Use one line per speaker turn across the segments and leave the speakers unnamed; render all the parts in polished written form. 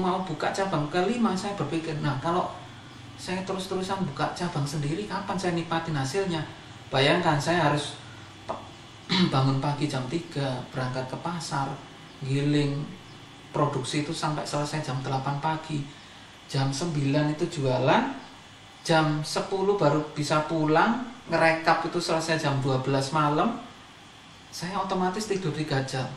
mau buka cabang kelima, saya berpikir, nah kalau saya terus-terusan buka cabang sendiri, kapan saya nikmatin hasilnya? Bayangkan saya harus bangun pagi jam 3, berangkat ke pasar, giling, produksi itu sampai selesai jam 8 pagi. Jam 9 itu jualan, jam 10 baru bisa pulang, ngerekap itu selesai jam 12 malam. Saya otomatis tidur 3 jam.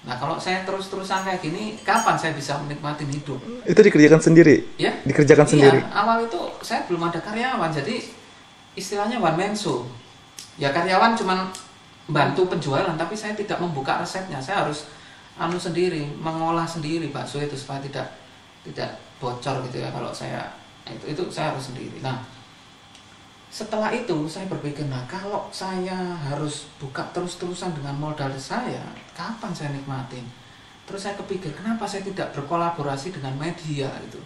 Nah kalau saya terus-terusan kayak gini, kapan saya bisa menikmati hidup?
Itu dikerjakan sendiri?
Ya?
Dikerjakan sendiri?
Iya, awal itu saya belum ada karyawan, jadi istilahnya one man show. Ya karyawan cuman bantu penjualan, tapi saya tidak membuka resepnya. Saya harus sendiri, mengolah sendiri bakso itu supaya tidak bocor gitu ya. Kalau saya itu saya harus sendiri. Nah, setelah itu saya berpikir, nah kalau saya harus buka terus-terusan dengan modal saya, kapan saya nikmatin? Terus saya kepikir, kenapa saya tidak berkolaborasi dengan media gitu.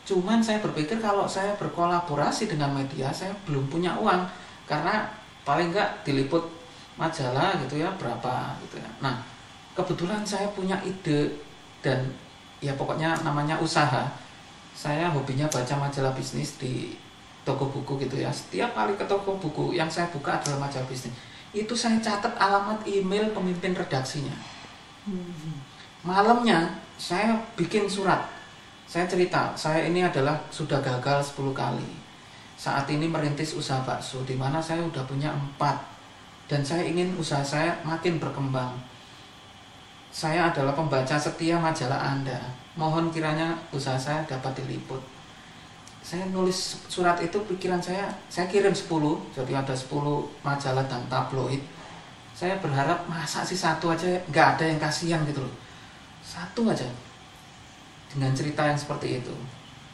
Cuman saya berpikir kalau saya berkolaborasi dengan media, saya belum punya uang, karena paling enggak diliput majalah gitu ya, berapa gitu ya. Nah, kebetulan saya punya ide dan ya pokoknya namanya usaha. Saya hobinya baca majalah bisnis di toko buku gitu ya. Setiap kali ke toko buku yang saya buka adalah majalah bisnis. Itu saya catat alamat email pemimpin redaksinya. Malamnya saya bikin surat. Saya cerita, saya ini adalah sudah gagal 10 kali. Saat ini merintis usaha bakso, di mana saya udah punya 4. Dan saya ingin usaha saya makin berkembang. Saya adalah pembaca setia majalah Anda. Mohon kiranya usaha saya dapat diliput. Saya nulis surat itu, pikiran saya kirim 10, jadi ada 10 majalah dan tabloid. Saya berharap masa sih satu aja, nggak ada yang kasihan gitu loh. Satu aja, dengan cerita yang seperti itu.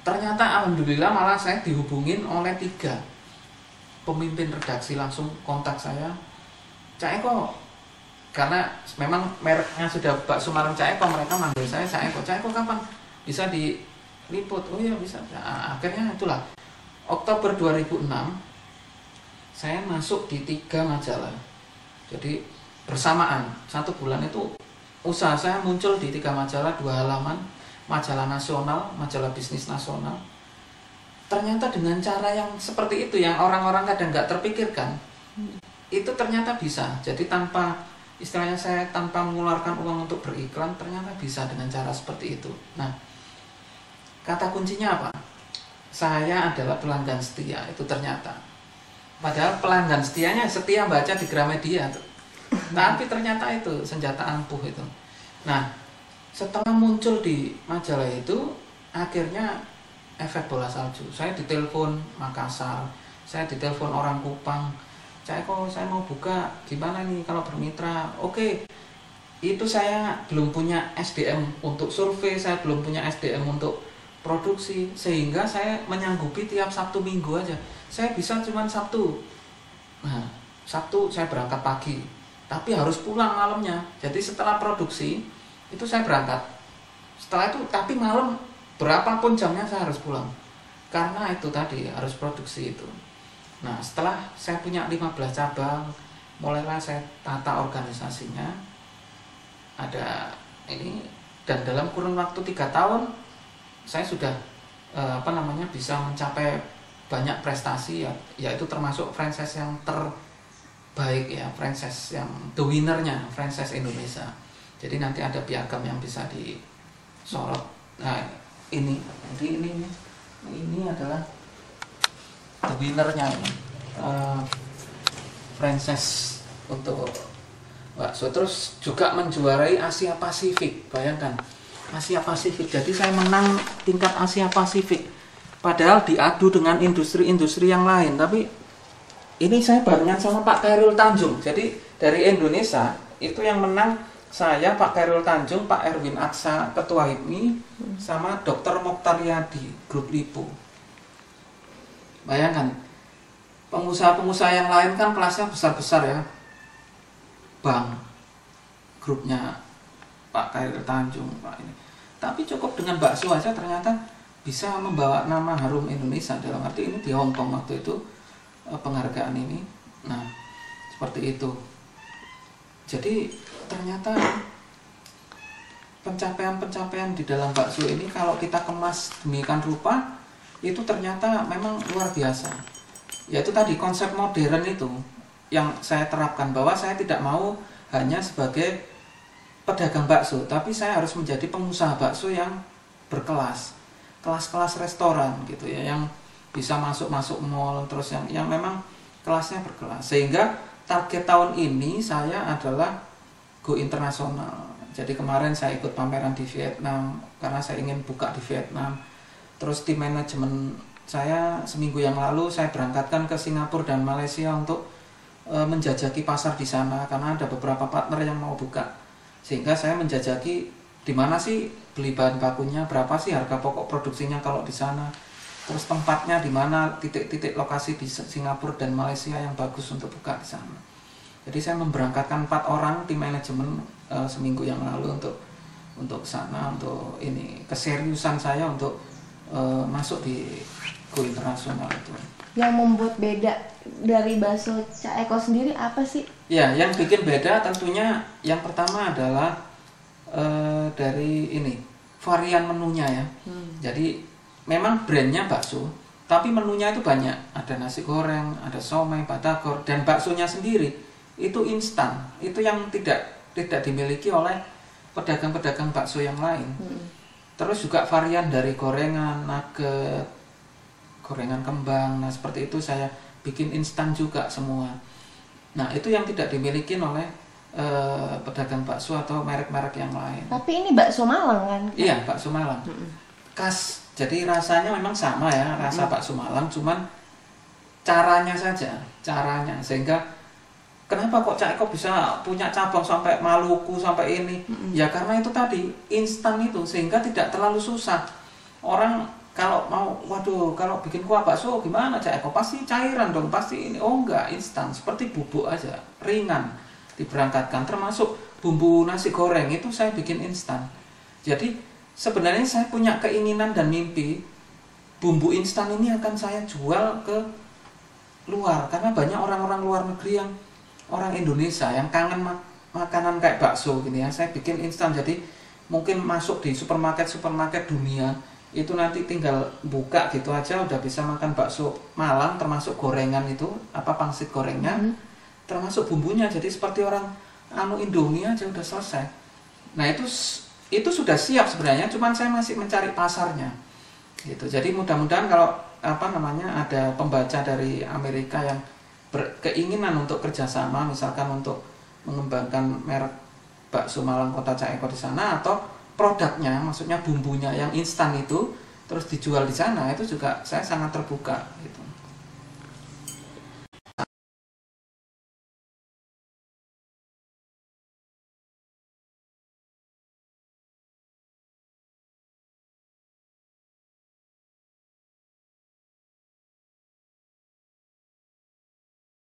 Ternyata alhamdulillah malah saya dihubungin oleh 3 pemimpin redaksi, langsung kontak saya. Cak Eko, karena memang mereknya sudah bakso Marem Cak Eko, mereka manggil saya Cak Eko. Cak Eko kapan bisa diliput? Oh iya bisa. Nah, akhirnya itulah Oktober 2006 saya masuk di 3 majalah. Jadi bersamaan 1 bulan itu usaha saya muncul di 3 majalah, 2 halaman, majalah nasional, majalah bisnis nasional. Ternyata dengan cara yang seperti itu, yang orang-orang kadang nggak terpikirkan, itu ternyata bisa. Jadi tanpa, istilahnya saya tanpa mengeluarkan uang untuk beriklan, ternyata bisa dengan cara seperti itu. Nah, kata kuncinya apa? Saya adalah pelanggan setia, itu ternyata. Padahal pelanggan setianya setia baca di Gramedia tuh. Tapi ternyata itu senjata ampuh itu. Nah, setelah muncul di majalah itu, akhirnya efek bola salju. Saya ditelepon Makassar, saya ditelepon orang Kupang. Cak Eko, saya mau buka, gimana nih kalau bermitra? Oke. Itu saya belum punya SDM untuk survei, saya belum punya SDM untuk produksi, sehingga saya menyanggupi tiap Sabtu Minggu aja. Saya bisa cuman Sabtu. Nah, Sabtu saya berangkat pagi, tapi harus pulang malamnya. Jadi setelah produksi itu saya berangkat. Setelah itu, tapi malam berapapun jamnya saya harus pulang. Karena itu tadi harus produksi itu. Nah, setelah saya punya 15 cabang, mulailah saya tata organisasinya. Ada ini, dan dalam kurun waktu 3 tahun saya sudah bisa mencapai banyak prestasi ya, yaitu termasuk franchise yang terbaik ya, franchise yang the winner-nya, franchise Indonesia. Jadi nanti ada piagam yang bisa disorot. Nah, ini adalah the winner-nya ini. Franchise untuk bakso. Terus juga menjuarai Asia Pasifik, bayangkan. Asia Pasifik. Jadi saya menang tingkat Asia Pasifik. Padahal diadu dengan industri-industri yang lain. Tapi ini saya barengan sama Pak Khairul Tanjung. Jadi dari Indonesia itu yang menang saya, Pak Khairul Tanjung, Pak Erwin Aksa, Ketua HIPMI, sama Dr. Mokhtar Yadi, Grup Lipo. Bayangkan, pengusaha-pengusaha yang lain kan kelasnya besar-besar ya. Bank, grupnya Pak Khairul Tanjung, Pak ini. Tapi cukup dengan bakso aja ternyata bisa membawa nama harum Indonesia. Dalam arti ini di Hongkong waktu itu penghargaan ini. Nah, seperti itu. Jadi ternyata pencapaian-pencapaian di dalam bakso ini kalau kita kemas demikian rupa itu ternyata memang luar biasa. Yaitu tadi konsep modern itu yang saya terapkan, bahwa saya tidak mau hanya sebagai pedagang bakso, tapi saya harus menjadi pengusaha bakso yang berkelas, kelas-kelas restoran gitu ya, yang bisa masuk mall, terus yang memang kelasnya berkelas. Sehingga target tahun ini saya adalah go internasional. Jadi kemarin saya ikut pameran di Vietnam karena saya ingin buka di Vietnam. Terus tim manajemen saya seminggu yang lalu saya berangkatkan ke Singapura dan Malaysia untuk menjajaki pasar di sana karena ada beberapa partner yang mau buka. Sehingga saya menjajaki di mana sih beli bahan bakunya, berapa sih harga pokok produksinya kalau di sana. Terus tempatnya di mana, titik-titik lokasi di Singapura dan Malaysia yang bagus untuk buka di sana. Jadi saya memberangkatkan 4 orang tim manajemen seminggu yang lalu untuk sana, untuk ini keseriusan saya untuk masuk di go internasional itu.
Yang membuat beda dari bakso Cak Eko sendiri apa sih?
Ya, yang bikin beda tentunya yang pertama adalah dari ini varian menunya ya. Jadi memang brandnya bakso, tapi menunya itu banyak. Ada nasi goreng, ada somai, batagor, dan baksonya sendiri itu instan. Itu yang tidak dimiliki oleh pedagang-pedagang bakso yang lain. Terus juga varian dari gorengan, nugget, gorengan kembang. Nah, seperti itu saya bikin instan juga semua. Nah, itu yang tidak dimiliki oleh pedagang bakso atau merek-merek yang lain.
Tapi ini bakso Malang kan?
Iya, bakso Malang. Khas. Jadi rasanya memang sama ya, rasa bakso Malang, cuman caranya saja, sehingga kenapa kok Cak Eko bisa punya cabang sampai Maluku sampai ini? Ya karena itu tadi instan itu, sehingga tidak terlalu susah. Orang kalau mau, waduh, kalau bikin kuah bakso gimana Cak Eko? Pasti cairan dong, pasti ini. Oh enggak, instan, seperti bubuk aja, ringan diberangkatkan. Termasuk bumbu nasi goreng itu saya bikin instan. Jadi sebenarnya saya punya keinginan dan mimpi bumbu instan ini akan saya jual ke luar, karena banyak orang-orang luar negeri yang orang Indonesia yang kangen makanan kayak bakso gini ya. Saya bikin instan, jadi mungkin masuk di supermarket dunia itu nanti tinggal buka gitu aja udah bisa makan bakso Malang, termasuk gorengan itu apa pangsit gorengnya, termasuk bumbunya. Jadi seperti orang Indomie aja udah selesai. Nah itu sudah siap sebenarnya, cuman saya masih mencari pasarnya gitu. Jadi mudah-mudahan kalau ada pembaca dari Amerika yang berkeinginan untuk kerjasama, misalkan untuk mengembangkan merek bakso Malang Kota Cak Eko di sana, atau produknya, maksudnya bumbunya yang instan itu terus dijual di sana, itu juga saya sangat terbuka gitu.